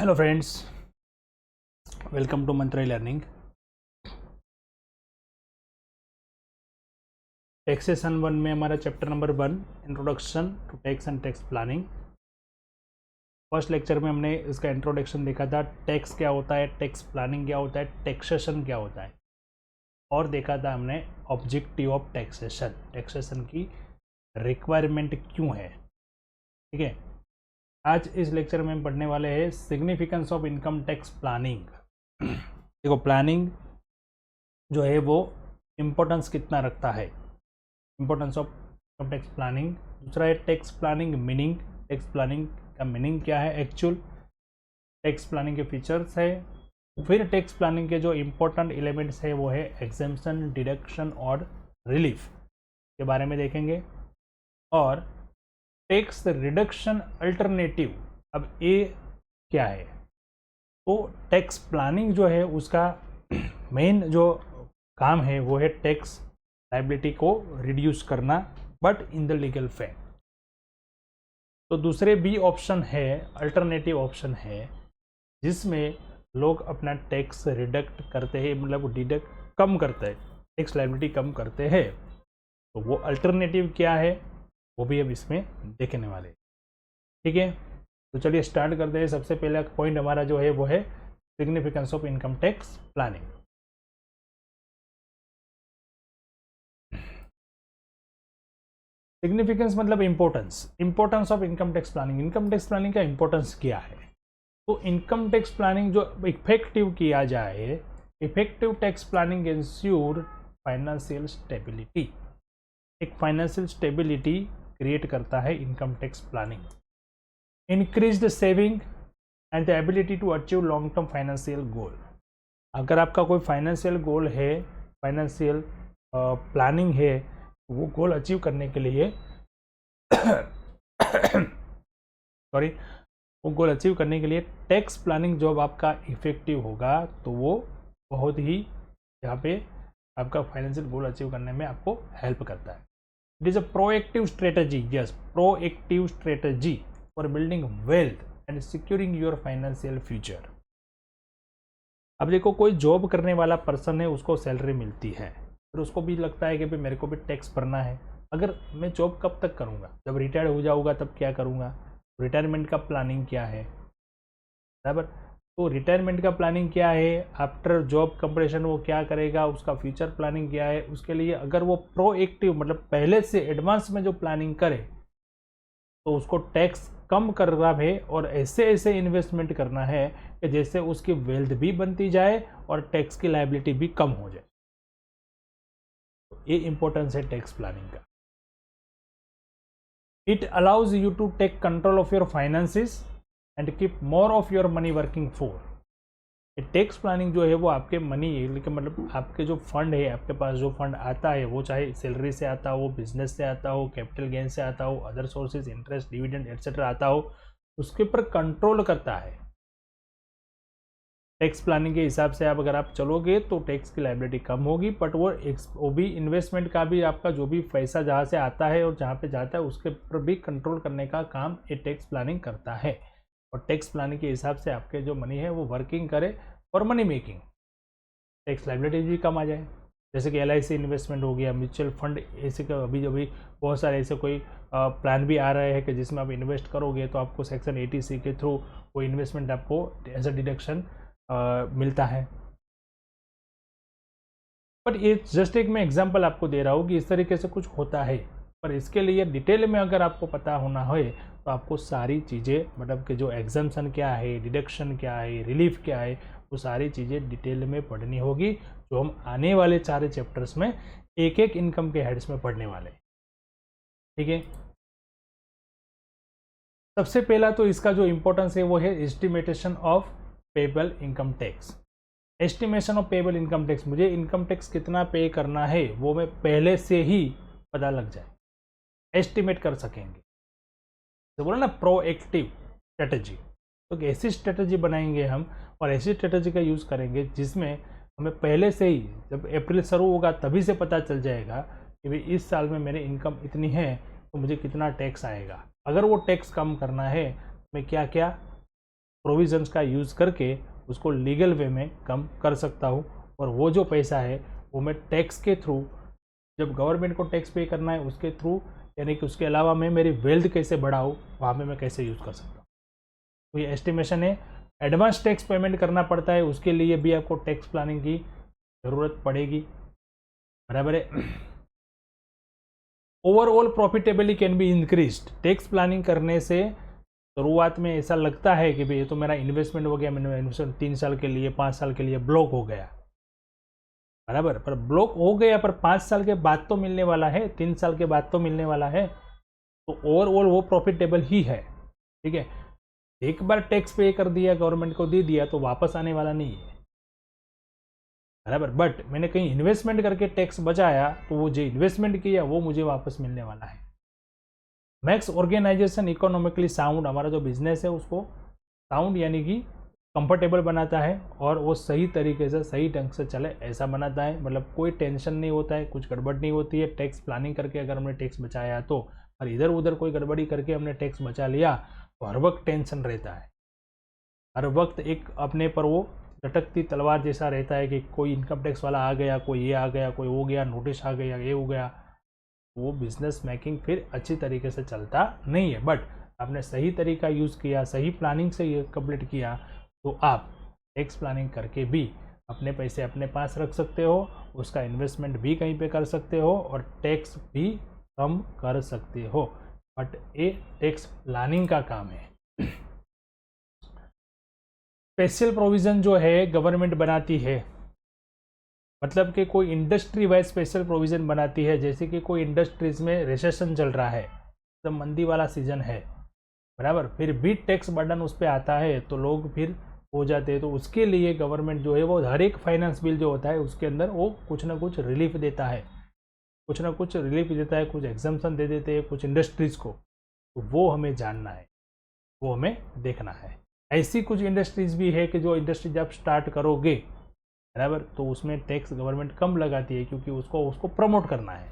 Hello friends, welcome to Mantri learning. Taxation 1 में हमारा chapter number 1 introduction to tax and tax planning. First lecture में हमने इसका introduction देखा था, टैक्स क्या होता है, टैक्स प्लानिंग क्या होता है, टैक्सेशन क्या होता है, और देखा था हमने ऑब्जेक्टिव ऑफ टैक्सेशन, टैक्सेशन की रिक्वायरमेंट क्यों है। ठीक है, आज इस लेक्चर में हम पढ़ने वाले हैं significance of income tax planning. देखो, प्लानिंग जो है वो इम्पोर्टेंस कितना रखता है, importance of income tax planning. दूसरा है tax planning meaning, tax planning का मीनिंग क्या है, एक्चुअल टैक्स प्लानिंग के फीचर्स है। फिर टैक्स प्लानिंग के जो इम्पोर्टेंट एलिमेंट्स है वो है एग्जेम्पशन, डिडक्शन और रिलीफ के बारे में देखेंगे। और टैक्स रिडक्शन अल्टरनेटिव, अब ये क्या है। तो टैक्स प्लानिंग जो है उसका मेन जो काम है वो है टैक्स लायबिलिटी को रिड्यूस करना, but in the legal fact. तो दूसरे भी ऑप्शन है, अल्टरनेटिव ऑप्शन है, जिसमें लोग अपना टैक्स रिडक्ट करते हैं, मतलब डिडक्ट कम करते हैं, टैक्स लायबिलिटी कम करते हैं। तो वो अल्टरनेटिव क्या है वो भी हम इसमें देखने वाले। ठीक है, तो चलिए स्टार्ट करते हैं। सबसे पहला पॉइंट हमारा जो है वो है significance of income tax planning. Significance मतलब importance of income tax planning. Income tax planning का इंपॉर्टेंस क्या है। तो इनकम टैक्स प्लानिंग जो इफेक्टिव किया जाए, effective tax planning ensure financial stability, एक फाइनेंशियल स्टेबिलिटी क्रिएट करता है income tax planning. Increased saving and the ability to achieve long term financial goal. अगर आपका कोई फाइनेंशियल गोल है, फाइनेंशियल प्लानिंग है, वो गोल अचीव करने के लिए सॉरी, वो गोल अचीव करने के लिए टैक्स प्लानिंग जब आपका इफेक्टिव होगा तो वो बहुत ही यहाँ पे आपका फाइनेंशियल गोल अचीव करने में आपको हेल्प करता है। It is a proactive strategy, yes, proactive strategy for building wealth and securing your financial future. अब देखो, कोई जॉब करने वाला पर्सन है, उसको सैलरी मिलती है, फिर उसको भी लगता है कि भाई मेरे को भी टैक्स भरना है। अगर मैं जॉब कब तक करूँगा, जब रिटायर हो जाऊँगा तब क्या करूँगा, रिटायरमेंट का प्लानिंग क्या है, बराबर। तो रिटायरमेंट का प्लानिंग क्या है, आफ्टर जॉब कंप्लीशन वो क्या करेगा, उसका फ्यूचर प्लानिंग क्या है। उसके लिए अगर वो प्रोएक्टिव मतलब पहले से एडवांस में जो प्लानिंग करे तो उसको टैक्स कम करना है और ऐसे ऐसे इन्वेस्टमेंट करना है कि जैसे उसकी वेल्थ भी बनती जाए और टैक्स की लायबिलिटी भी कम हो जाए। तो ये इंपॉर्टेंस है टैक्स प्लानिंग का। It allows you to take control of your finances and keep more of your money working for. Tax planning जो है वो आपके मनी, मतलब आपके जो फंड है, आपके पास जो फंड आता है, वो चाहे सैलरी से आता हो, बिजनेस से आता हो, कैपिटल गेन से आता हो, other sources, interest, dividend etcetera आता हो, उसके ऊपर कंट्रोल करता है। टैक्स प्लानिंग के हिसाब से आप अगर आप चलोगे तो टैक्स की लायबिलिटी कम होगी, बट वो भी इन्वेस्टमेंट का भी, आपका जो भी पैसा जहाँ से आता है और जहाँ पे जाता है उसके ऊपर भी कंट्रोल करने का काम ये टैक्स प्लानिंग करता है। और टैक्स प्लानिंग के हिसाब से आपके जो मनी है वो वर्किंग करे और मनी मेकिंग, टैक्स लायबिलिटी भी कम आ जाए। जैसे कि LIC इन्वेस्टमेंट हो गया, म्यूचुअल फंड, ऐसे का अभी बहुत सारे ऐसे कोई प्लान भी आ रहे हैं कि जिसमें आप इन्वेस्ट करोगे तो आपको सेक्शन 80C के थ्रू वो इन्वेस्टमेंट आपको एज अ डिडक्शन मिलता है। बट ये जस्ट एक मैं एग्जांपल आपको दे रहा हूँ कि इस तरीके से कुछ होता है, पर इसके लिए डिटेल में अगर आपको पता होना है तो आपको सारी चीज़ें, मतलब कि जो एग्जाम्पशन क्या है, डिडक्शन क्या है, रिलीफ क्या है, वो सारी चीज़ें डिटेल में पढ़नी होगी, जो हम आने वाले 4 चैप्टर्स में एक एक इनकम के हेड्स में पढ़ने वाले। ठीक है, सबसे पहला तो इसका जो इम्पोर्टेंस है वो है estimation of payable income tax. Estimation of payable income tax, मुझे इनकम टैक्स कितना पे करना है वो मैं पहले से ही पता लग जाए, एस्टिमेट कर सकेंगे। तो बोला ना प्रोएक्टिव स्ट्रेटजी, तो ऐसी स्ट्रेटजी बनाएंगे हम और ऐसी स्ट्रेटजी का यूज़ करेंगे जिसमें हमें पहले से ही, जब अप्रैल शुरू होगा तभी से पता चल जाएगा कि भाई इस साल में मेरी इनकम इतनी है तो मुझे कितना टैक्स आएगा। अगर वो टैक्स कम करना है, मैं क्या क्या प्रोविजंस का यूज़ करके उसको लीगल वे में कम कर सकता हूँ, और वो जो पैसा है वो मैं टैक्स के थ्रू, जब गवर्नमेंट को टैक्स पे करना है उसके थ्रू, यानी कि उसके अलावा मैं मेरी वेल्थ कैसे बढ़ाऊँ, वहाँ पे मैं कैसे यूज़ कर सकता हूँ। तो ये एस्टिमेशन है। एडवांस टैक्स पेमेंट करना पड़ता है, उसके लिए भी आपको टैक्स प्लानिंग की ज़रूरत पड़ेगी, बराबर है। Overall profitability can be increased. Tax planning करने से शुरुआत में ऐसा लगता है कि भाई ये तो मेरा इन्वेस्टमेंट हो गया, मैंने इन्वेस्टमेंट 3 साल के लिए 5 साल के लिए ब्लॉक हो गया, बराबर, पर ब्लॉक हो गया पर 5 साल के बाद तो मिलने वाला है, 3 साल के बाद तो मिलने वाला है, तो ओवरऑल वो प्रॉफिटेबल ही है, ठीक है। एक बार टैक्स पे कर दिया, गवर्नमेंट को दे दिया, तो वापस आने वाला नहीं है, बराबर। बट मैंने कहीं इन्वेस्टमेंट करके टैक्स बचाया, तो वो जो इन्वेस्टमेंट किया वो मुझे वापस मिलने वाला है। मैक्स ऑर्गेनाइजेशन इकोनॉमिकली साउंड, हमारा जो बिजनेस है उसको साउंड यानी कि कंफर्टेबल बनाता है, और वो सही तरीके से सही ढंग से चले ऐसा बनाता है, मतलब कोई टेंशन नहीं होता है, कुछ गड़बड़ नहीं होती है। टैक्स प्लानिंग करके अगर हमने टैक्स बचाया तो, और इधर उधर कोई गड़बड़ी करके हमने टैक्स बचा लिया तो हर वक्त टेंशन रहता है, हर वक्त एक अपने पर वो लटकती तलवार जैसा रहता है कि कोई इनकम टैक्स वाला आ गया, कोई ये आ गया, कोई हो गया, नोटिस आ गया, ये हो गया, वो बिजनेस मेकिंग फिर अच्छी तरीके से चलता नहीं है। बट आपने सही तरीका यूज़ किया, सही प्लानिंग से ये कंप्लीट किया, तो आप टैक्स प्लानिंग करके भी अपने पैसे अपने पास रख सकते हो, उसका इन्वेस्टमेंट भी कहीं पे कर सकते हो, और टैक्स भी कम कर सकते हो। बट ये टैक्स प्लानिंग का काम है। स्पेशल प्रोविज़न जो है गवर्नमेंट बनाती है, मतलब कि कोई इंडस्ट्री वाइज स्पेशल प्रोविज़न बनाती है, जैसे कि कोई इंडस्ट्रीज़ में रिसेशन चल रहा है, तो मंदी वाला सीजन है, बराबर, फिर भी टैक्स बर्डन उस पर आता है तो लोग फिर हो जाते हैं, तो उसके लिए गवर्नमेंट जो है वो हर एक फाइनेंस बिल जो होता है उसके अंदर वो कुछ ना कुछ रिलीफ देता है, कुछ ना कुछ रिलीफ देता है, कुछ एग्जाम्पशन दे देते हैं कुछ इंडस्ट्रीज़ को, तो वो हमें जानना है, वो हमें देखना है। ऐसी कुछ इंडस्ट्रीज़ भी है कि जो इंडस्ट्री जब स्टार्ट करोगे, बराबर, तो उसमें टैक्स गवर्नमेंट कम लगाती है, क्योंकि उसको प्रमोट करना है।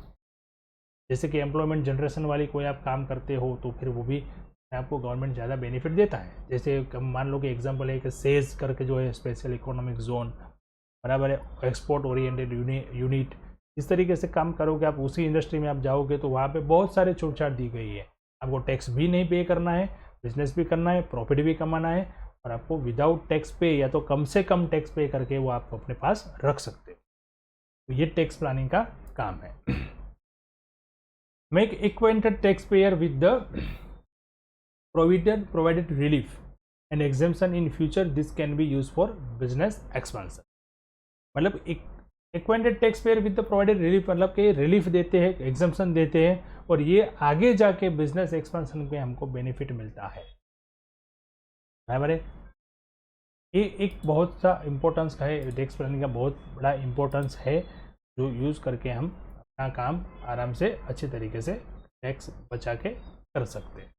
जैसे कि एम्प्लॉयमेंट जनरेशन वाली कोई आप काम करते हो तो फिर वो भी आपको गवर्नमेंट ज़्यादा बेनिफिट देता है। जैसे मान लो कि एग्जांपल है कि सेज करके जो है स्पेशल इकोनॉमिक जोन, बराबर है, एक्सपोर्ट ओरिएंटेड यूनिट, इस तरीके से काम करोगे आप, उसी इंडस्ट्री में आप जाओगे तो वहाँ पे बहुत सारे छूट छाट दी गई है। आपको टैक्स भी नहीं पे करना है, बिजनेस भी करना है, प्रॉफिट भी कमाना है, और आपको विदाउट टैक्स पे या तो कम से कम टैक्स पे करके वो आप अपने पास रख सकते हो। तो ये टैक्स प्लानिंग का काम है। Make acquainted tax payer with the provided relief and exemption in future. This can be used for business expansion. मतलब acquainted tax payer with the provided relief, मतलब कि रिलीफ देते हैं, एग्जम्पशन देते हैं, और ये आगे जाके बिजनेस एक्सपेंशन पे हमको बेनिफिट मिलता है, बराबर है। ये एक बहुत सा इम्पोर्टेंस है, टैक्स प्लानिंग का बहुत बड़ा इम्पोर्टेंस है, जो यूज़ करके हम अपना काम आराम से अच्छे तरीके से टैक्स बचा के कर सकते हैं।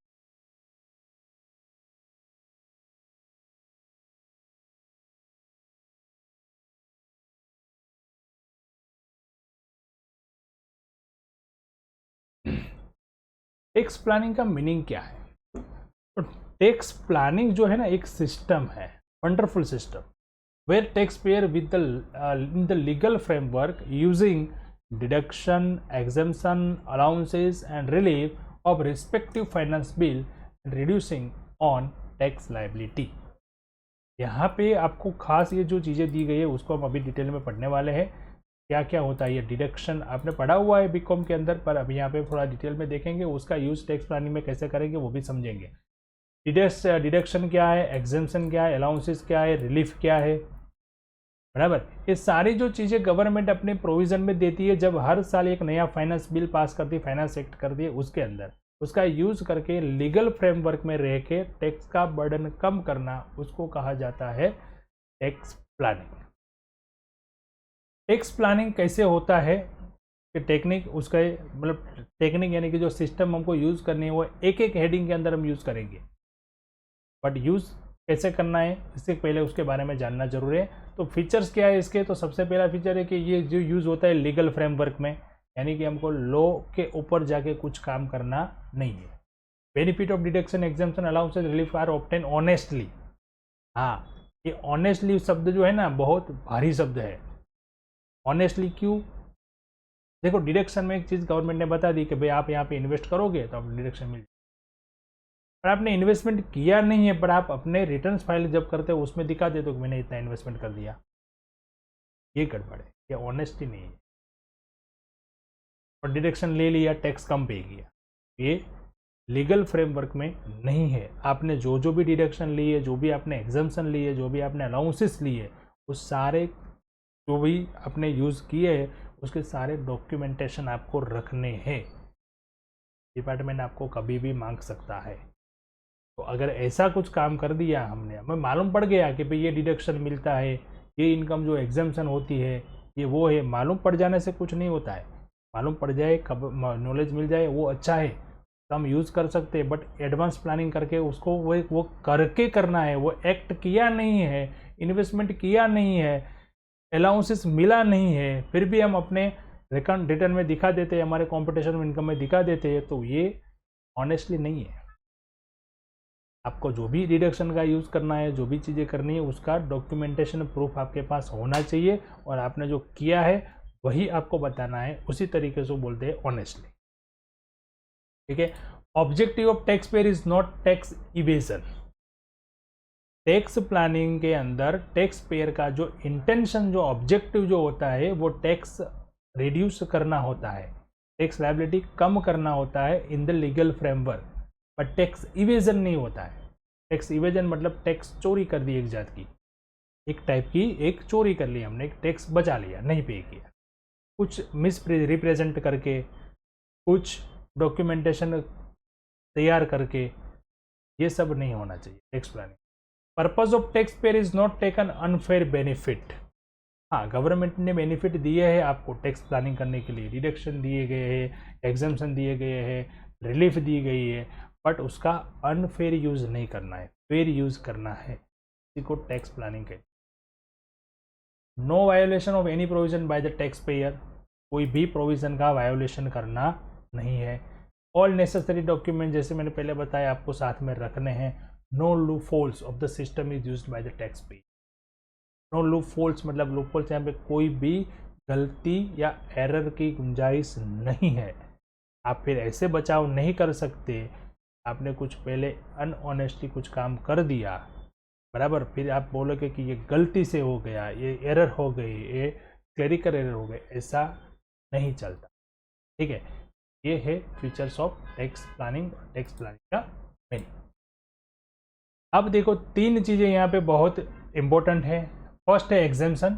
टैक्स प्लानिंग का मीनिंग क्या है? तो टैक्स प्लानिंग जो है ना, एक सिस्टम है, wonderful system, where tax payer with in the legal framework using deduction, exemption, allowances and relief of respective finance bill and reducing on tax liability. यहाँ पे आपको खास ये जो चीज़ें दी गई है उसको हम अभी डिटेल में पढ़ने वाले हैं, क्या क्या होता है। ये डिडक्शन आपने पढ़ा हुआ है बीकॉम के अंदर, पर अभी यहाँ पे थोड़ा डिटेल में देखेंगे, उसका यूज़ टैक्स प्लानिंग में कैसे करेंगे वो भी समझेंगे। डिडक्शन क्या है, एग्जेम्पशन क्या है, अलाउंसेस क्या है, रिलीफ क्या है, बराबर। ये सारी जो चीज़ें गवर्नमेंट अपने प्रोविज़न में देती है, जब हर साल एक नया फाइनेंस बिल पास करती है, फाइनेंस एक्ट करती है, उसके अंदर उसका यूज़ करके लीगल फ्रेमवर्क में रह के टैक्स का बर्डन कम करना, उसको कहा जाता है टैक्स प्लानिंग। टैक्स प्लानिंग कैसे होता है कि टेक्निक, उसका मतलब टेक्निक यानी कि जो सिस्टम हमको यूज़ करनी है वो एक एक हेडिंग के अंदर हम यूज़ करेंगे, बट यूज़ कैसे करना है इससे पहले उसके बारे में जानना जरूरी है। तो फीचर्स क्या है इसके? तो सबसे पहला फीचर है कि ये जो यूज़ होता है लीगल फ्रेमवर्क में, यानी कि हमको लॉ के ऊपर जाके कुछ काम करना नहीं है। Benefit of deduction, exemption, allowances, relief are obtain honestly, हाँ, ये ऑनेस्टली शब्द जो है ना बहुत भारी शब्द है। ऑनेस्टली क्यों? देखो डिडक्शन में एक चीज़ गवर्नमेंट ने बता दी कि भाई आप यहाँ पे इन्वेस्ट करोगे तो आप डिडक्शन मिल जाए, पर आपने इन्वेस्टमेंट किया नहीं है, पर आप अपने रिटर्न्स फाइल जब करते हो उसमें दिखा देते हो कि मैंने इतना इन्वेस्टमेंट कर दिया। ये गड़बड़ है, ये ऑनेस्टी नहीं है। और डिडक्शन ले लिया, टैक्स कम पे किया, ये लीगल फ्रेमवर्क में नहीं है। आपने जो जो भी डिडक्शन ली है, जो भी आपने एग्जाम्पशन ली है, जो भी आपने अलाउंसेस लिए है, उस सारे जो भी आपने यूज़ किए हैं उसके सारे डॉक्यूमेंटेशन आपको रखने हैं। डिपार्टमेंट आपको कभी भी मांग सकता है। तो अगर ऐसा कुछ काम कर दिया हमने, हमें मालूम पड़ गया कि भाई ये डिडक्शन मिलता है, ये इनकम जो एग्जाम्पशन होती है ये वो है, मालूम पड़ जाने से कुछ नहीं होता है। मालूम पड़ जाए, कब नॉलेज मिल जाए वो अच्छा है, तो हम यूज़ कर सकते हैं। बट एडवांस प्लानिंग करके उसको वो करके करना है। वो एक्ट किया नहीं है, इन्वेस्टमेंट किया नहीं है, अलाउंसेस मिला नहीं है, फिर भी हम अपने रिटर्न में दिखा देते हैं, हमारे कॉम्पिटिशन इनकम में दिखा देते हैं, तो ये ऑनेस्टली नहीं है। आपको जो भी डिडक्शन का यूज़ करना है, जो भी चीज़ें करनी है, उसका डॉक्यूमेंटेशन प्रूफ आपके पास होना चाहिए, और आपने जो किया है वही आपको बताना है। उसी तरीके से बोलते हैं ऑनेस्टली। ठीक है। Objective of tax payer is not tax evasion. Tax planning के अंदर टैक्स पेयर का जो इंटेंशन, जो ऑब्जेक्टिव जो होता है, वो टैक्स रिड्यूस करना होता है, टैक्स लायबिलिटी कम करना होता है इन द लीगल फ्रेमवर्क, पर टैक्स इवेजन नहीं होता है। टैक्स इवेजन मतलब टैक्स चोरी कर दी, एक जात की, एक टाइप की एक चोरी कर ली हमने, एक टैक्स बचा लिया, नहीं पे किया, कुछ मिस रिप्रेजेंट करके, कुछ डॉक्यूमेंटेशन तैयार करके, ये सब नहीं होना चाहिए tax planning. Purpose of tax payer is not taken unfair benefit. हाँ, गवर्नमेंट ने बेनिफिट दिए हैं आपको टैक्स प्लानिंग करने के लिए, डिडक्शन दिए गए हैं, एग्जाम्पशन दिए गए हैं, रिलीफ दी गई है, बट उसका अनफेयर यूज नहीं करना है, फेयर यूज करना है। इसी को टैक्स प्लानिंग कहते हैं। No violation of any provision by the tax payer. कोई भी प्रोविजन का वायोलेशन करना नहीं है। ऑल नेसेसरी डॉक्यूमेंट, जैसे मैंने पहले बताया, आपको साथ में रखने हैं। No loopholes of the system is used by the tax payer. No loopholes मतलब लूपहोल्स, यहाँ पे कोई भी गलती या एरर की गुंजाइश नहीं है। आप फिर ऐसे बचाव नहीं कर सकते, आपने कुछ पहले अनऑनेस्टली कुछ काम कर दिया, बराबर, फिर आप बोलोगे कि ये गलती से हो गया, ये एरर हो गई, ये क्लरिकल एरर हो गए, ऐसा नहीं चलता। ठीक है, ये है features of tax planning, tax planning का मीनिंग। अब देखो, तीन चीज़ें यहाँ पे बहुत इंपॉर्टेंट है। फर्स्ट है exemption,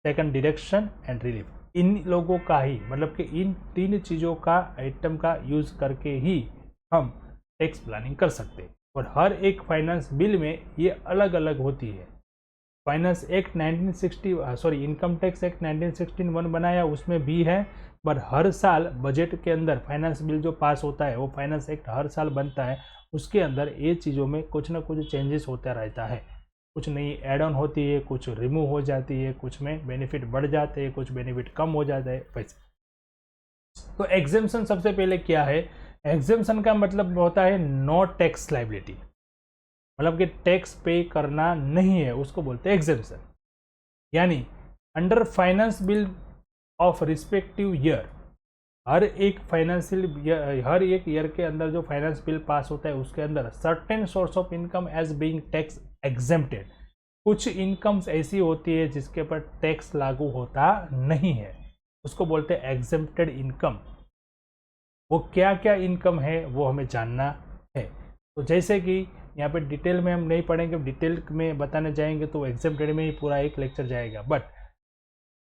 second deduction and relief. इन लोगों का ही मतलब कि इन तीन चीज़ों का आइटम का यूज़ करके ही हम टैक्स प्लानिंग कर सकते हैं, और हर एक फाइनेंस बिल में ये अलग अलग होती है। Finance act 1960 income tax act 1961 बनाया, उसमें भी है, पर हर साल बजट के अंदर फाइनेंस बिल जो पास होता है, वो फाइनेंस एक्ट हर साल बनता है, उसके अंदर ये चीज़ों में कुछ ना कुछ चेंजेस होता रहता है। कुछ नई एड ऑन होती है, कुछ रिमूव हो जाती है, कुछ में बेनिफिट बढ़ जाते हैं, कुछ बेनिफिट कम हो जाता है, वैसे। तो एग्जेम्पशन सबसे पहले क्या है? एग्जेम्पशन का मतलब होता है नो टैक्स लायबिलिटी, मतलब कि टैक्स पे करना नहीं है, उसको बोलते हैं एग्जेम्पशन। यानी under finance bill of respective year, हर एक ईयर के अंदर जो फाइनेंस बिल पास होता है, उसके अंदर certain source of income as being tax exempted. कुछ इनकम्स ऐसी होती है जिसके ऊपर टैक्स लागू होता नहीं है, उसको बोलते हैं एग्जेम्प्टेड इनकम। वो क्या क्या इनकम है वो हमें जानना है। तो जैसे कि यहाँ पे डिटेल में हम नहीं पढ़ेंगे, डिटेल में बताने जाएंगे तो एग्जेम्प्टेड में ही पूरा एक लेक्चर जाएगा। But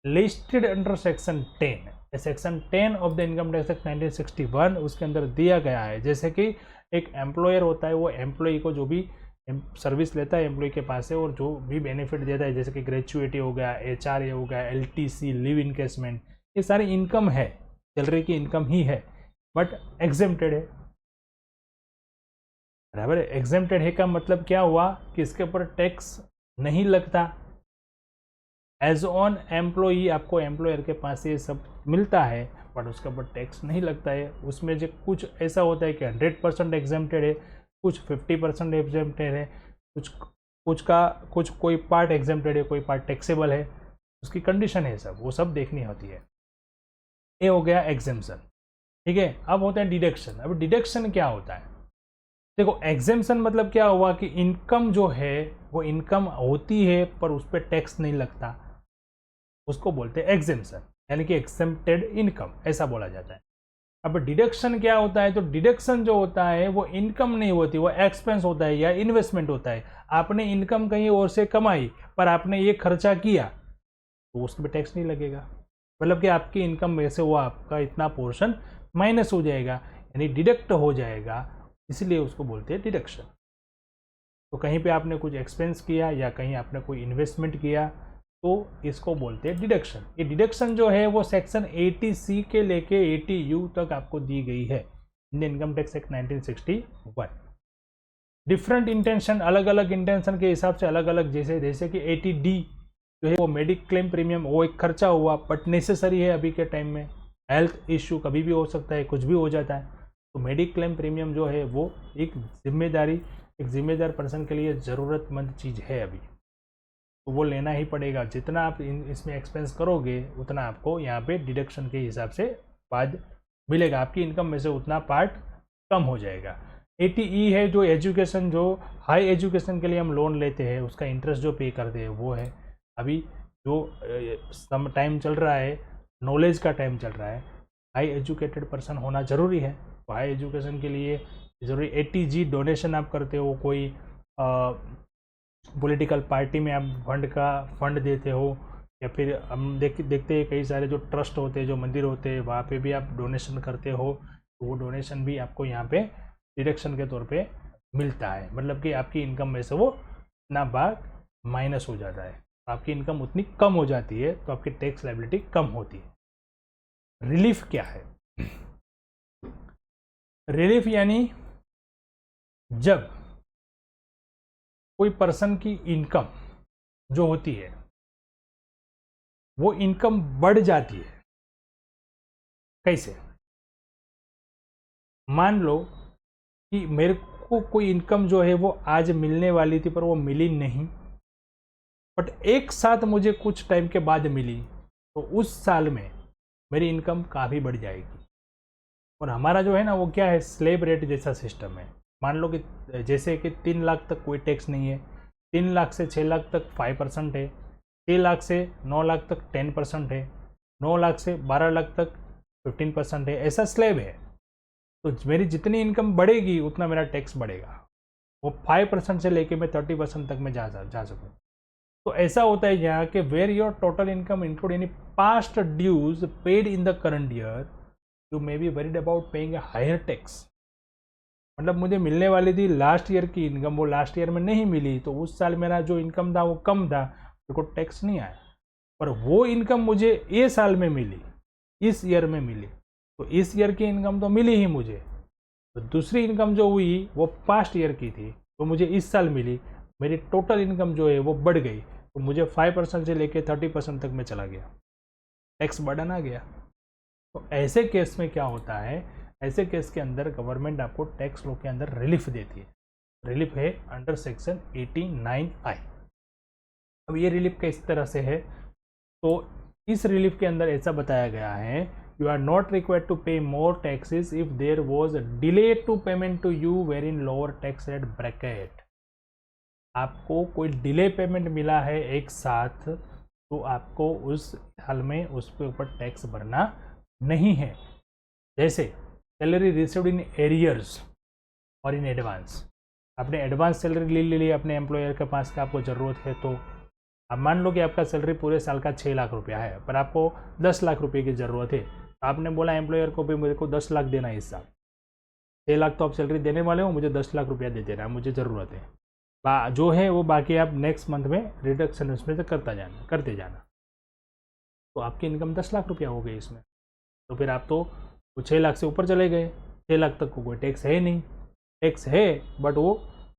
listed under section 10, section 10 of the income tax act 1961, उसके अंदर दिया गया है। जैसे कि एक एम्प्लॉयर होता है, वो एम्प्लॉय को जो भी सर्विस लेता है एम्प्लॉय के पास से, और जो भी बेनिफिट देता है, जैसे कि ग्रेचुइटी हो गया, HRA हो गया, LTC, लीव इनकेसमेंट, ये सारी इनकम है, सैलरी की इनकम ही है, बट एग्जेम्प्टेड है, बराबर है। एग्जेम्प्टेड है का मतलब क्या हुआ कि इसके ऊपर टैक्स नहीं लगता। एज ऑन एम्प्लॉई आपको एम्प्लॉयर के पास से ये सब मिलता है, बट उसके ऊपर टैक्स नहीं लगता है। उसमें जो कुछ ऐसा होता है कि 100% एग्जेम्प्टेड है, कुछ 50% एग्जेम्प्टेड है, कुछ कुछ कोई पार्ट एग्जेम्प्टेड है, कोई पार्ट टैक्सेबल है, उसकी कंडीशन है सब, वो सब देखनी होती है। ये हो गया एग्जेम्पशन, ठीक है। अब होता है डिडक्शन। अब डिडक्शन क्या होता है? देखो, एग्जेम्पशन मतलब क्या हुआ कि इनकम जो है वो इनकम होती है पर उस पर टैक्स नहीं लगता, उसको बोलते हैं एग्जेम्पशन, यानी कि एक्सेप्टेड इनकम ऐसा बोला जाता है। अब डिडक्शन क्या होता है? तो डिडक्शन जो होता है वो इनकम नहीं होती, वो एक्सपेंस होता है या इन्वेस्टमेंट होता है। आपने इनकम कहीं और से कमाई पर आपने ये खर्चा किया तो उसके पे टैक्स नहीं लगेगा, मतलब कि आपकी इनकम में से वो आपका इतना पोर्शन माइनस हो जाएगा, यानी डिडक्ट हो जाएगा, इसलिए उसको बोलते हैं डिडक्शन। तो कहीं पे आपने कुछ एक्सपेंस किया या कहीं आपने कोई इन्वेस्टमेंट किया तो इसको बोलते हैं डिडक्शन। ये डिडक्शन जो है वो सेक्शन 80C के लेके 80U तक आपको दी गई है, Indian income tax act 1961। Different intention, अलग अलग इंटेंशन के हिसाब से अलग अलग, जैसे कि 80D जो है वो मेडिक क्लेम प्रीमियम, वो एक खर्चा हुआ बट नेसेसरी है अभी के टाइम में, हेल्थ इश्यू कभी भी हो सकता है, कुछ भी हो जाता है, तो मेडिक क्लेम प्रीमियम जो है वो एक जिम्मेदार पर्सन के लिए ज़रूरतमंद चीज़ है अभी, तो वो लेना ही पड़ेगा। जितना आप इसमें एक्सपेंस करोगे उतना आपको यहाँ पे डिडक्शन के हिसाब से बाद मिलेगा, आपकी इनकम में से उतना पार्ट कम हो जाएगा। 80E है जो एजुकेशन, जो हाई एजुकेशन के लिए हम लोन लेते हैं उसका इंटरेस्ट जो पे करते हैं वो है। अभी जो सम टाइम चल रहा है, नॉलेज का टाइम चल रहा है, हाई एजुकेटेड पर्सन होना ज़रूरी है, तो हाई एजुकेशन के लिए ज़रूरी 80G डोनेशन आप करते हो, कोई पॉलिटिकल पार्टी में आप फंड देते हो, या फिर हम देखते हैं कई सारे जो ट्रस्ट होते हैं, जो मंदिर होते हैं, वहाँ पे भी आप डोनेशन करते हो, तो वो डोनेशन भी आपको यहाँ पे डिडक्शन के तौर पे मिलता है, मतलब कि आपकी इनकम में से वो ना भाग माइनस हो जाता है, आपकी इनकम उतनी कम हो जाती है तो आपकी टैक्स लायबिलिटी कम होती है। रिलीफ क्या है? रिलीफ यानी जब कोई पर्सन की इनकम जो होती है वो इनकम बढ़ जाती है। कैसे? मान लो कि मेरे को कोई इनकम जो है वो आज मिलने वाली थी पर वो मिली नहीं, बट एक साथ मुझे कुछ टाइम के बाद मिली, तो उस साल में मेरी इनकम काफ़ी बढ़ जाएगी। और हमारा जो है ना वो क्या है, स्लैब रेट जैसा सिस्टम है। मान लो कि जैसे कि 3 लाख तक कोई टैक्स नहीं है, 3 लाख से 6 लाख तक 5% है, 6 लाख से 9 लाख तक 10% है, 9 लाख से 12 लाख तक 15% है, ऐसा स्लैब है। तो मेरी जितनी इनकम बढ़ेगी उतना मेरा टैक्स बढ़ेगा, वो 5% से लेके मैं 30% तक मैं जा सकूँ। तो ऐसा होता है यहाँ कि where your total income include any past dues paid in the current year, you may be worried about paying a higher tax. मतलब मुझे मिलने वाली थी लास्ट ईयर की इनकम, वो लास्ट ईयर में नहीं मिली, तो उस साल मेरा जो इनकम था वो कम था, मेरे को टैक्स नहीं आया। पर वो इनकम मुझे ये साल में मिली, इस ईयर में मिली, तो इस ईयर की इनकम तो मिली ही मुझे, तो दूसरी इनकम जो हुई वो पास्ट ईयर की थी, तो मुझे इस साल मिली, मेरी टोटल इनकम जो है वो बढ़ गई, तो मुझे 5% से लेके 30% तक में चला गया, टैक्स बर्डन आ गया। तो ऐसे केस में क्या होता है, ऐसे केस के अंदर गवर्नमेंट आपको टैक्स लॉ के अंदर रिलीफ देती है। रिलीफ है अंडर सेक्शन 89I। अब ये रिलीफ किस तरह से है, तो इस रिलीफ के अंदर ऐसा बताया गया है, you are not required to pay more taxes if there was delay to payment to you were in lower tax rate bracket. आपको कोई डिले पेमेंट मिला है एक साथ, तो आपको उस हाल में उसके ऊपर टैक्स भरना नहीं है। जैसे सैलरी रिसीव्ड इन एरियर्स और इन एडवांस, आपने एडवांस सैलरी ले ली अपने एम्प्लॉयर के पास का, आपको ज़रूरत है, तो अब मान लो कि आपका सैलरी पूरे साल का 6 लाख रुपया है, पर आपको 10 लाख रुपये की ज़रूरत है, आपने बोला एम्प्लॉयर को भी मेरे को 10 लाख देना है इस साल, 6 लाख तो आप सैलरी देने वाले हो, मुझे 10 लाख रुपया दे देना है, मुझे ज़रूरत है, जो है वो बाकी आप नेक्स्ट मंथ में रिडक्शन उसमें से करते जाना, तो आपकी इनकम 10 लाख रुपया हो गई इसमें। तो फिर आप तो 6 लाख से ऊपर चले गए, 6 लाख तक को कोई टैक्स है नहीं, टैक्स है बट वो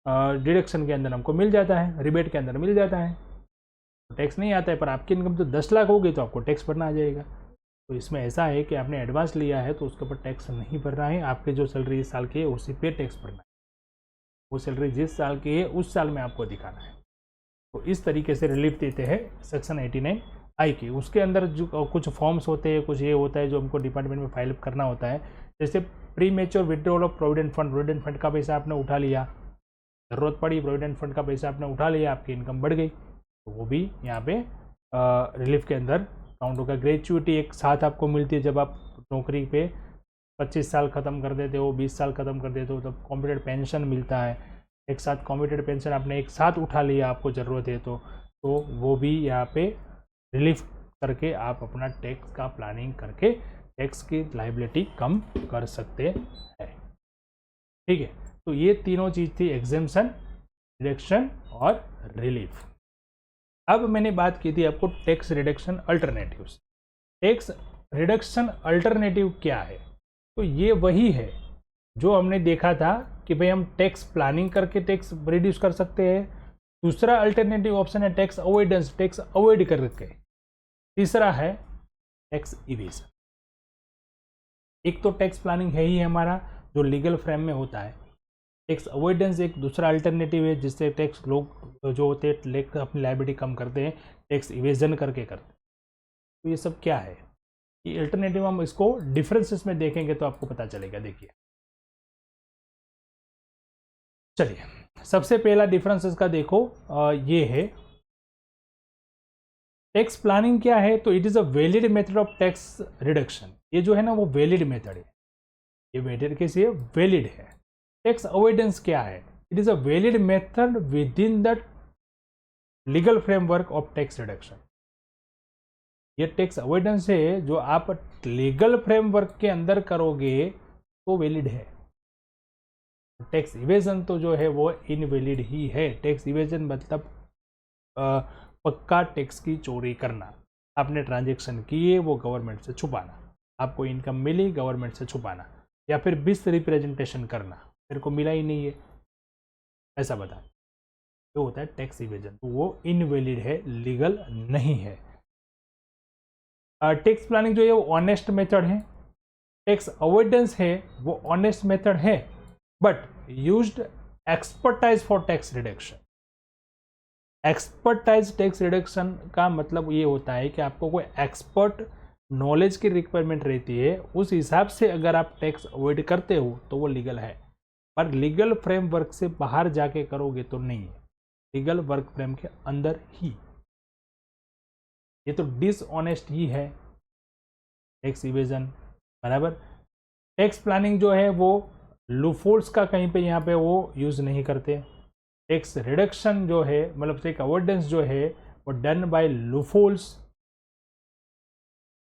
डिडक्शन के अंदर हमको मिल जाता है, रिबेट के अंदर मिल जाता है, तो टैक्स नहीं आता है। पर आपकी इनकम तो 10 लाख हो गई तो आपको टैक्स भरना आ जाएगा। तो इसमें ऐसा है कि आपने एडवांस लिया है तो उसके ऊपर टैक्स नहीं भरना है, आपके जो सैलरी इस साल की है उसी पे टैक्स भरना है, वो सैलरी जिस साल की है उस साल में आपको दिखाना है। तो इस तरीके से रिलीफ देते हैं सेक्शन 89I की। उसके अंदर जो कुछ फॉर्म्स होते हैं, कुछ ये होता है जो हमको डिपार्टमेंट में फाइल करना होता है। जैसे pre mature withdrawal of provident fund का पैसा आपने उठा लिया, ज़रूरत पड़ी प्रोविडेंट फंड का पैसा आपने उठा लिया, आपकी इनकम बढ़ गई, तो वो भी यहाँ पे रिलीफ के अंदर काउंट होगा। ग्रेचुइटी एक साथ आपको मिलती है जब आप नौकरी पे 25 साल ख़त्म कर देते हो, 20 साल ख़त्म कर देते हो, तब कॉम्पिटेड पेंशन मिलता है। एक साथ कॉम्पिटेड पेंशन आपने एक साथ उठा लिया, आपको ज़रूरत है तो वो भी यहाँ पे रिलीफ करके आप अपना टैक्स का प्लानिंग करके टैक्स की लाइबिलिटी कम कर सकते हैं। ठीक है, तो ये तीनों चीज़ थी, एग्जेम्पशन, डिडक्शन और रिलीफ। अब मैंने बात की थी आपको tax reduction alternatives. Tax reduction alternative क्या है? तो ये वही है जो हमने देखा था कि भाई हम टैक्स प्लानिंग करके टैक्स रिड्यूस कर सकते हैं। दूसरा अल्टरनेटिव ऑप्शन है टैक्स अवॉइडेंस, टैक्स अवॉइड करके। तीसरा है टैक्स इवेजन। एक तो टैक्स प्लानिंग है ही हमारा जो लीगल फ्रेम में होता है। टैक्स अवॉइडेंस एक दूसरा अल्टरनेटिव है जिससे टैक्स लोग जो होते हैं अपनी लायबिलिटी कम करते हैं, टैक्स इवेजन करके करते हैं। तो ये सब क्या है, ये अल्टरनेटिव हम इसको डिफरेंसेस में देखेंगे तो आपको पता चलेगा। देखिए, चलिए सबसे पहला डिफरेंस इसका देखो, ये है टैक्स प्लानिंग क्या है। तो it is a valid method of tax reduction. ये जो है ना वो वैलिड मेथड है, ये मेथड कैसी है, वैलिड है। टैक्स अवॉइडेंस क्या है? It is a valid method with in the legal framework of tax reduction. ये टैक्स अवॉइडेंस है जो आप लीगल फ्रेमवर्क के अंदर करोगे तो वैलिड है। टैक्स इवेजन तो जो है वो इनवैलिड ही है। टैक्स इवेजन मतलब पक्का टैक्स की चोरी करना, आपने ट्रांजैक्शन किए वो गवर्नमेंट से छुपाना, आपको इनकम मिली गवर्नमेंट से छुपाना, या फिर मिस रिप्रेजेंटेशन करना, मेरे को मिला ही नहीं है ऐसा बता, जो होता है टैक्स इवेजन, तो वो इनवैलिड है, लीगल नहीं है। टैक्स प्लानिंग जो है वो ऑनेस्ट मेथड है। टैक्स अवॉइडेंस है वो ऑनेस्ट मेथड है but used expertise for tax reduction. Expertise tax reduction का मतलब ये होता है कि आपको कोई एक्सपर्ट नॉलेज की रिक्वायरमेंट रहती है, उस हिसाब से अगर आप टैक्स अवॉइड करते हो तो वो लीगल है, पर लीगल फ्रेमवर्क से बाहर जाके करोगे तो नहीं है, लीगल वर्क फ्रेम के अंदर ही। ये तो डिसऑनेस्ट ही है टैक्स इवेजन, बराबर। टैक्स प्लानिंग जो है वो लूफोल्स का कहीं पे यहाँ पे वो यूज़ नहीं करते। टैक्स रिडक्शन जो है मतलब टैक्स अवॉइडेंस जो है वो डन बाय लूफोल्स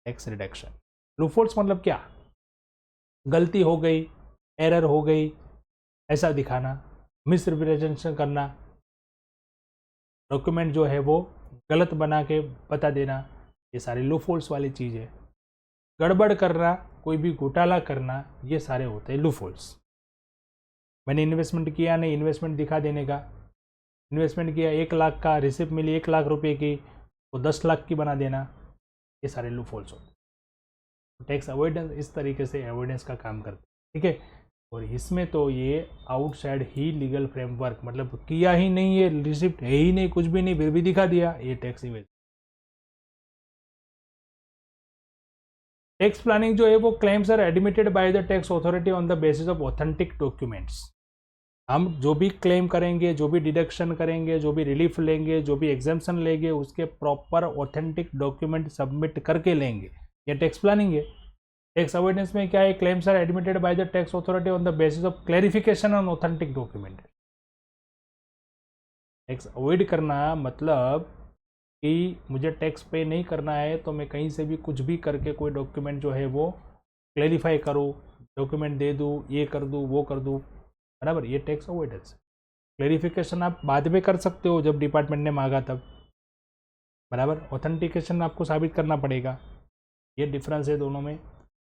टैक्स रिडक्शन। लूफोल्स मतलब क्या, गलती हो गई, एरर हो गई ऐसा दिखाना, मिस रिप्रेजेंटेशन करना, डॉक्यूमेंट जो है वो गलत बना के बता देना, ये सारी लूफोल्स वाली चीज़ है। गड़बड़ करना, कोई भी घोटाला करना, ये सारे होते हैं लूफोल्स। मैंने इन्वेस्टमेंट किया नहीं, इन्वेस्टमेंट दिखा देने का, इन्वेस्टमेंट किया 1 लाख का, रिसिप्ट मिली 1 लाख रुपए की, तो 10 लाख की बना देना, ये सारे लूफोल्स होते हैं। टैक्स अवॉइडेंस इस तरीके से अवॉइडेंस का काम करते हैं, ठीक है। और इसमें तो ये आउटसाइड ही लीगल फ्रेमवर्क, मतलब किया ही नहीं है, रिसिप्ट है ही नहीं, कुछ भी नहीं, फिर भी दिखा दिया, ये टैक्स इवेजन। टैक्स प्लानिंग जो है वो claims are admitted by the tax authority on the basis of authentic documents. हम जो भी क्लेम करेंगे, जो भी डिडक्शन करेंगे, जो भी रिलीफ लेंगे, जो भी एग्जाम्पशन लेंगे, उसके प्रॉपर ऑथेंटिक डॉक्यूमेंट सबमिट करके लेंगे, ये टैक्स प्लानिंग है। टैक्स अवॉइडेंस में क्या है, claims are admitted by the tax authority on the basis of clarification on authentic document. Tax avoid करना मतलब कि मुझे टैक्स पे नहीं करना है तो मैं कहीं से भी कुछ भी करके कोई डॉक्यूमेंट जो है वो क्लैरिफाई करूँ, डॉक्यूमेंट दे दूँ, ये कर दूँ, वो कर दूँ, बराबर, ये टैक्स अवॉइडेंस है। क्लैरिफिकेशन आप बाद में कर सकते हो जब डिपार्टमेंट ने मांगा तब, बराबर। ऑथेंटिकेशन आपको साबित करना पड़ेगा, ये डिफरेंस है दोनों में।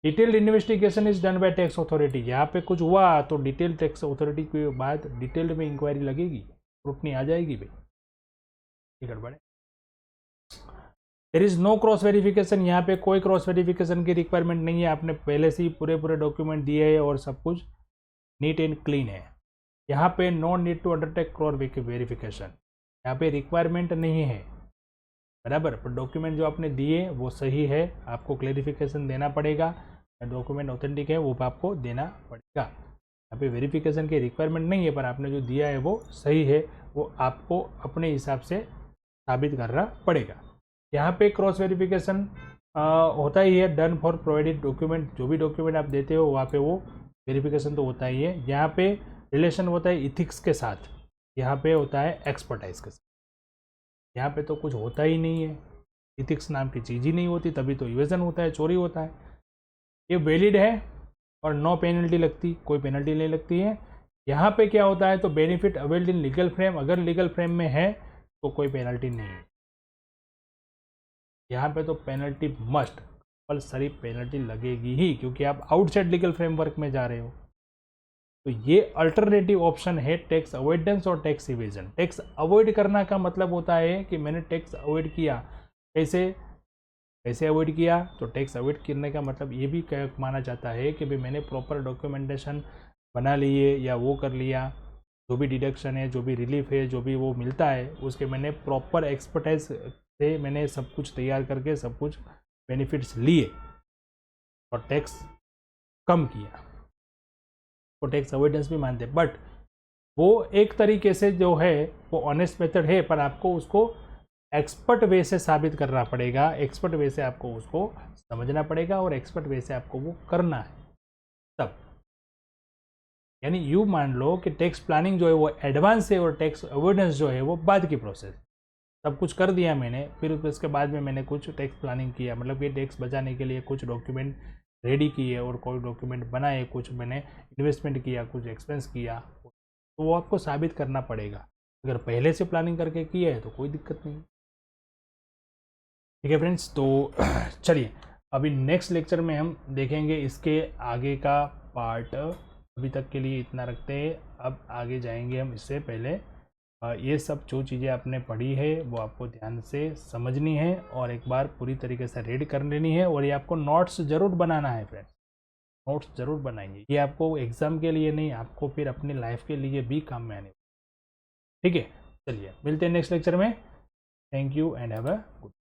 Detailed investigation is done by tax authority. यहाँ पे कुछ हुआ तो डिटेल टैक्स अथॉरिटी के बाद डिटेल्ड में इंक्वायरी लगेगी, स्क्रूटनी आ जाएगी भाई, ये गड़बड़ है। There is no cross verification, यहाँ पे कोई क्रॉस वेरिफिकेशन की रिक्वायरमेंट नहीं है, आपने पहले से ही पूरे डॉक्यूमेंट दिए हैं और सब कुछ नीट एंड क्लीन है। यहाँ पे no need to undertake cross verification, यहाँ पे रिक्वायरमेंट नहीं है, बराबर। पर डॉक्यूमेंट जो आपने दिए वो सही है, आपको क्लेरिफिकेशन देना पड़ेगा। डॉक्यूमेंट ऑथेंटिक है वो आपको देना पड़ेगा। यहाँ पे वेरिफिकेशन की रिक्वायरमेंट नहीं है, पर आपने जो दिया है वो सही है, वो आपको अपने हिसाब से साबित करना पड़ेगा। यहाँ पे क्रॉस वेरिफिकेशन होता ही है, डन फॉर प्रोवाइडेड डॉक्यूमेंट। जो भी डॉक्यूमेंट आप देते हो वहाँ पे वो वेरिफिकेशन तो होता ही है। यहाँ पे रिलेशन होता है इथिक्स के साथ, यहाँ पे होता है एक्सपर्टाइज के साथ। यहाँ पे तो कुछ होता ही नहीं है, इथिक्स नाम की चीज़ ही नहीं होती, तभी तो इवेजन होता है, चोरी होता है। ये वैलिड है और नो पेनल्टी लगती, कोई पेनल्टी नहीं लगती है। यहाँ पे क्या होता है, तो benefit availed in legal frame, अगर लीगल फ्रेम में है तो कोई पेनल्टी नहीं है। यहाँ पे तो पेनल्टी मस्ट, कंपल्सरी पेनल्टी लगेगी ही, क्योंकि आप आउटसाइड लीगल फ्रेमवर्क में जा रहे हो। तो ये अल्टरनेटिव ऑप्शन है टैक्स अवॉइडेंस और टैक्स इवेजन। टैक्स अवॉइड करना का मतलब होता है कि मैंने टैक्स अवॉइड किया। कैसे अवॉइड किया, तो टैक्स अवॉइड करने का मतलब ये भी माना जाता है कि भाई मैंने प्रॉपर डॉक्यूमेंटेशन बना लिए या वो कर लिया, जो भी डिडक्शन है, जो भी रिलीफ है, जो भी वो मिलता है, उसके मैंने प्रॉपर एक्सपर्टाइज से मैंने सब कुछ तैयार करके सब कुछ बेनिफिट्स लिए और टैक्स कम किया, तो टैक्स अवॉइडेंस भी मानते हैं। बट वो एक तरीके से जो है वो ऑनेस्ट मेथड है, पर आपको उसको एक्सपर्ट वे से साबित करना पड़ेगा, एक्सपर्ट वे से आपको उसको समझना पड़ेगा और एक्सपर्ट वे से आपको वो करना है तब। यानी यू मान लो कि टैक्स प्लानिंग जो है वो एडवांस है और टैक्स अवॉइडेंस जो है वो बाद की प्रोसेस। सब कुछ कर दिया मैंने, फिर उसके बाद में मैंने कुछ टैक्स प्लानिंग किया, मतलब कि टैक्स बचाने के लिए कुछ डॉक्यूमेंट रेडी किए और कोई डॉक्यूमेंट बनाए, कुछ मैंने इन्वेस्टमेंट किया, कुछ एक्सपेंस किया, तो वो आपको साबित करना पड़ेगा। अगर पहले से प्लानिंग करके किया है तो कोई दिक्कत नहीं। ठीक है फ्रेंड्स, तो चलिए अभी नेक्स्ट लेक्चर में हम देखेंगे इसके आगे का पार्ट। अभी तक के लिए इतना रखते हैं, अब आगे जाएंगे हम। इससे पहले ये सब जो चीज़ें आपने पढ़ी है वो आपको ध्यान से समझनी है और एक बार पूरी तरीके से रीड कर लेनी है, और ये आपको नोट्स ज़रूर बनाना है फ्रेंड्स, नोट्स ज़रूर बनाएंगे। ये आपको एग्ज़ाम के लिए नहीं, आपको फिर अपनी लाइफ के लिए भी काम में आने। ठीक है, चलिए मिलते हैं नेक्स्ट लेक्चर में। Thank you and have a good.